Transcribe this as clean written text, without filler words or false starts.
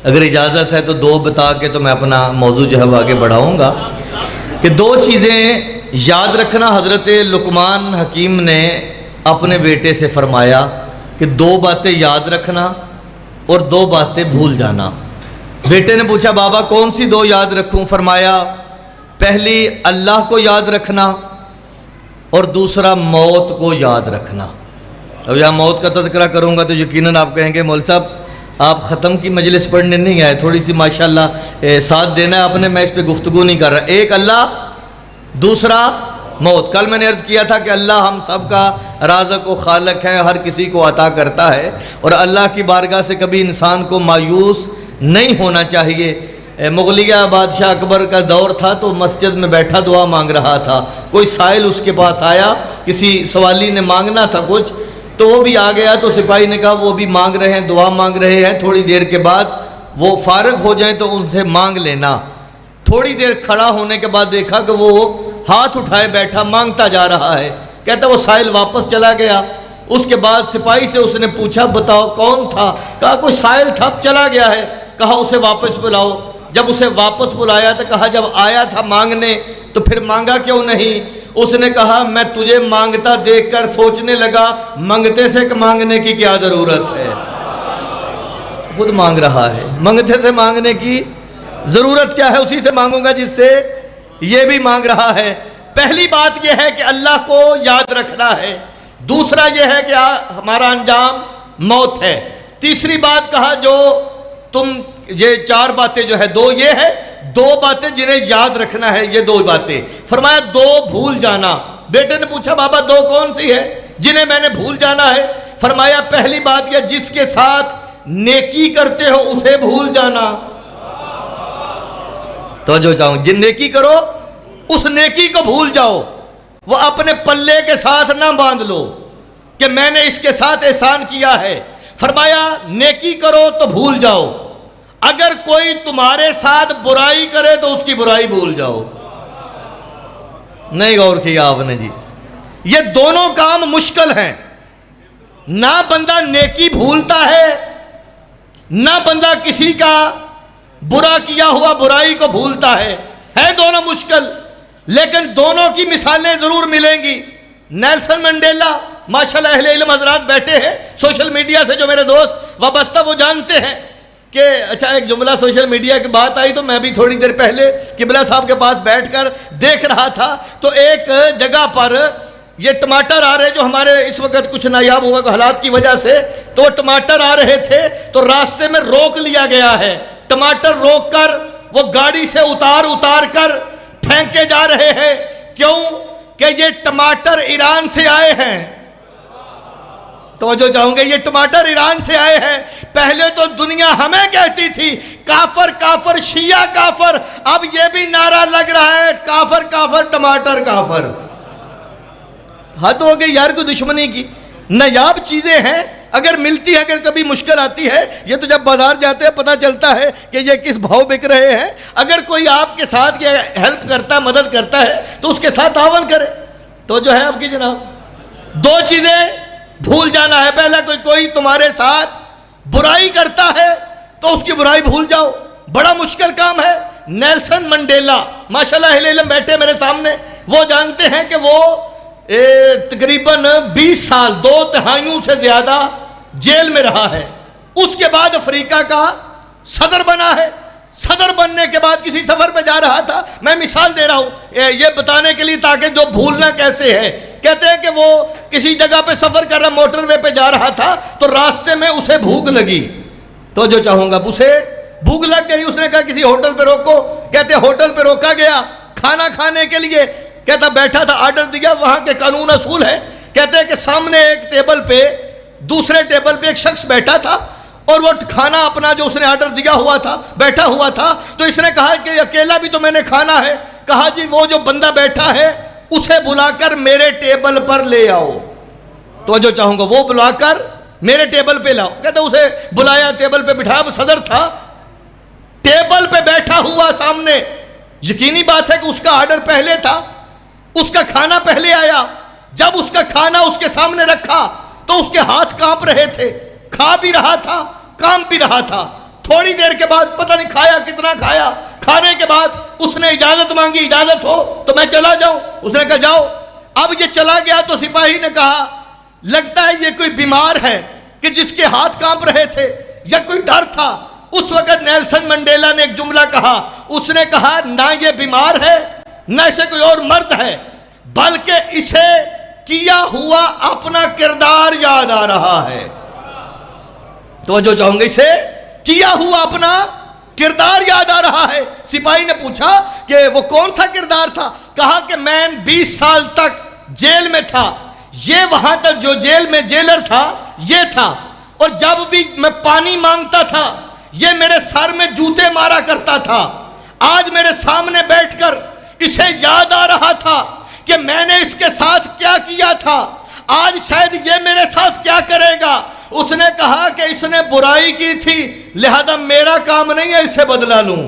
اگر اجازت ہے تو دو بتا کے تو میں اپنا موضوع جو ہے وہ آگے بڑھاؤں گا کہ دو چیزیں یاد رکھنا۔ حضرت لقمان حکیم نے اپنے بیٹے سے فرمایا کہ دو باتیں یاد رکھنا اور دو باتیں بھول جانا۔ بیٹے نے پوچھا بابا کون سی دو یاد رکھوں؟ فرمایا پہلی اللہ کو یاد رکھنا اور دوسرا موت کو یاد رکھنا۔ اب یہاں موت کا تذکرہ کروں گا تو یقیناً آپ کہیں گے مول صاحب آپ ختم کی مجلس پڑھنے نہیں آئے، تھوڑی سی ماشاءاللہ ساتھ دینا ہے آپ نے، میں اس پہ گفتگو نہیں کر رہا۔ ایک اللہ، دوسرا موت۔ کل میں نے عرض کیا تھا کہ اللہ ہم سب کا رازق و خالق ہے، ہر کسی کو عطا کرتا ہے، اور اللہ کی بارگاہ سے کبھی انسان کو مایوس نہیں ہونا چاہیے۔ مغلیہ بادشاہ اکبر کا دور تھا تو مسجد میں بیٹھا دعا مانگ رہا تھا، کوئی سائل اس کے پاس آیا، کسی سوالی نے مانگنا تھا کچھ، تو وہ بھی آ گیا تو سپاہی نے کہا وہ بھی مانگ رہے ہیں، دعا مانگ رہے ہیں، تھوڑی دیر کے بعد وہ فارغ ہو جائیں تو ان سے مانگ لینا۔ تھوڑی دیر کھڑا ہونے کے بعد دیکھا کہ وہ ہاتھ اٹھائے بیٹھا مانگتا جا رہا ہے، کہتا وہ سائل واپس چلا گیا۔ اس کے بعد سپاہی سے اس نے پوچھا بتاؤ کون تھا؟ کہا کوئی سائل تھا چلا گیا ہے۔ کہا اسے واپس بلاؤ۔ جب اسے واپس بلایا تو کہا جب آیا تھا مانگنے تو پھر مانگا کیوں نہیں؟ اس نے کہا میں تجھے مانگتا دیکھ کر سوچنے لگا منگتے سے مانگنے کی کیا ضرورت ہے۔ خود مانگ رہا ہے، منگتے سے مانگنے کی ضرورت کیا ہے؟ اسی سے مانگوں گا جس سے یہ بھی مانگ رہا ہے۔ پہلی بات یہ ہے کہ اللہ کو یاد رکھنا ہے، دوسرا یہ ہے کہ ہمارا انجام موت ہے، تیسری بات کہا جو تم یہ چار باتیں جو ہے دو یہ ہے، دو باتیں جنہیں یاد رکھنا ہے، یہ دو باتیں۔ فرمایا دو بھول جانا۔ بیٹے نے پوچھا بابا دو کون سی ہے جنہیں میں نے بھول جانا ہے؟ فرمایا پہلی بات یہ جس کے ساتھ نیکی کرتے ہو اسے بھول جانا۔ توجہ چاہوں، جن نیکی کرو اس نیکی کو بھول جاؤ، وہ اپنے پلے کے ساتھ نہ باندھ لو کہ میں نے اس کے ساتھ احسان کیا ہے۔ فرمایا نیکی کرو تو بھول جاؤ، اگر کوئی تمہارے ساتھ برائی کرے تو اس کی برائی بھول جاؤ۔ نہیں غور کیا آپ نے جی، یہ دونوں کام مشکل ہیں۔ نہ بندہ نیکی بھولتا ہے، نہ بندہ کسی کا برا کیا ہوا برائی کو بھولتا ہے دونوں مشکل، لیکن دونوں کی مثالیں ضرور ملیں گی۔ نیلسن منڈیلا ماشاءاللہ اہل علم حضرات بیٹھے ہیں سوشل میڈیا سے، جو میرے دوست وابستہ وہ جانتے ہیں کہ اچھا ایک جملہ سوشل میڈیا کی بات آئی تو میں بھی تھوڑی دیر پہلے قبلہ صاحب کے پاس بیٹھ کر دیکھ رہا تھا، تو ایک جگہ پر یہ ٹماٹر آ رہے جو ہمارے اس وقت کچھ نایاب ہوا حالات کی وجہ سے، تو وہ ٹماٹر آ رہے تھے تو راستے میں روک لیا گیا ہے۔ ٹماٹر روک کر وہ گاڑی سے اتار کر پھینکے جا رہے ہیں۔ کیوں؟ کہ یہ ٹماٹر ایران سے آئے ہیں۔ توجہ چاہوں گے، یہ ٹماٹر ایران سے آئے ہیں۔ پہلے تو دنیا ہمیں کہتی تھی کافر کافر شیعہ کافر، اب یہ بھی نعرہ لگ رہا ہے کافر کافر ٹماٹر کافر۔ حد ہو گئی یار کوئی دشمنی کی۔ نایاب چیزیں ہیں، اگر ملتی ہے، اگر کبھی مشکل آتی ہے، یہ تو جب بازار جاتے ہیں پتہ چلتا ہے کہ یہ کس بھاؤ بک رہے ہیں۔ اگر کوئی آپ کے ساتھ یہ ہیلپ کرتا ہے، مدد کرتا ہے تو اس کے ساتھ تعاون کرے۔ تو جو ہے آپ کی جناب دو چیزیں بھول جانا ہے۔ پہلا کوئی تمہارے ساتھ برائی کرتا ہے تو اس کی برائی بھول جاؤ، بڑا مشکل کام ہے۔ نیلسن منڈیلا ماشاءاللہ اہل علم بیٹھے میرے سامنے، وہ جانتے ہیں کہ وہ تقریباً 20 سال 2 تہائیوں سے زیادہ جیل میں رہا ہے۔ اس کے بعد افریقہ کا صدر بنا ہے۔ صدر بننے کے بعد کسی سفر پہ جا رہا تھا، میں مثال دے رہا ہوں یہ بتانے کے لیے تاکہ جو بھولنا کیسے ہے۔ کہتے ہیں کہ وہ کسی جگہ پہ سفر کر رہا، موٹر وے پہ جا رہا تھا تو راستے میں اسے بھوک لگی۔ تو جو چاہوں گا اسے بھوک لگ گئی، اس نے کہا کسی ہوٹل پہ روکو۔ کہتے ہوٹل پہ روکا گیا کھانا کھانے کے لیے، کہتا بیٹھا تھا، آرڈر دیا۔ وہاں کے قانون اصول ہے، کہتے ہیں کہ سامنے ایک ٹیبل پہ دوسرے ٹیبل پہ ایک شخص بیٹھا تھا اور وہ کھانا اپنا جو اس نے آرڈر دیا ہوا تھا بیٹھا ہوا تھا، تو اس نے کہا کہ اکیلا بھی تو میں نے کھانا ہے۔ کہا جی وہ جو بندہ بیٹھا ہے اسے بلا کر میرے ٹیبل پر لے آؤ۔ تو جو چاہوں گا وہ بلا کر میرے ٹیبل پہ لاؤ۔ کہتے اسے بلایا، ٹیبل پہ بٹھایا، وہ صدر تھا، ٹیبل پہ بیٹھا ہوا سامنے۔ یقینی بات ہے کہ اس کا آرڈر پہلے تھا، اس کا کھانا پہلے آیا۔ جب اس کا کھانا اس کے سامنے رکھا تو اس کے ہاتھ کانپ رہے تھے، کھا بھی رہا تھا، کام بھی رہا تھا۔ تھوڑی دیر کے بعد پتہ نہیں کھایا کتنا کھایا، کھانے کے بعد اس نے اجازت مانگی، اجازت ہو تو میں چلا جاؤں؟ اس نے کہا جاؤ۔ اب یہ چلا گیا تو سپاہی نے کہا لگتا ہے یہ کوئی بیمار ہے کہ جس کے ہاتھ کانپ رہے تھے، یا کوئی ڈر تھا۔ اس وقت نیلسن منڈیلا نے ایک جملہ کہا، اس نے کہا نہ یہ بیمار ہے نہ اسے کوئی اور مرض ہے، بلکہ اسے کیا ہوا اپنا کردار یاد آ رہا ہے۔ توجہ چاہوں گے، اسے کیا ہوا اپنا کردار یاد آ رہا ہے۔ سپاہی نے پوچھا کہ وہ کون سا کردار تھا؟ کہا کہ میں 20 سال تک جیل میں تھا، یہ وہاں تک جو جیل میں جیلر تھا یہ تھا، اور جب بھی میں پانی مانگتا تھا یہ میرے سر میں جوتے مارا کرتا تھا۔ آج میرے سامنے بیٹھ کر اسے یاد آ رہا تھا کہ میں نے اس کے ساتھ کیا کیا تھا، آج شاید یہ میرے ساتھ کیا کرے گا۔ اس نے کہا کہ اس نے برائی کی تھی، لہذا میرا کام نہیں ہے اس سے بدلہ لوں۔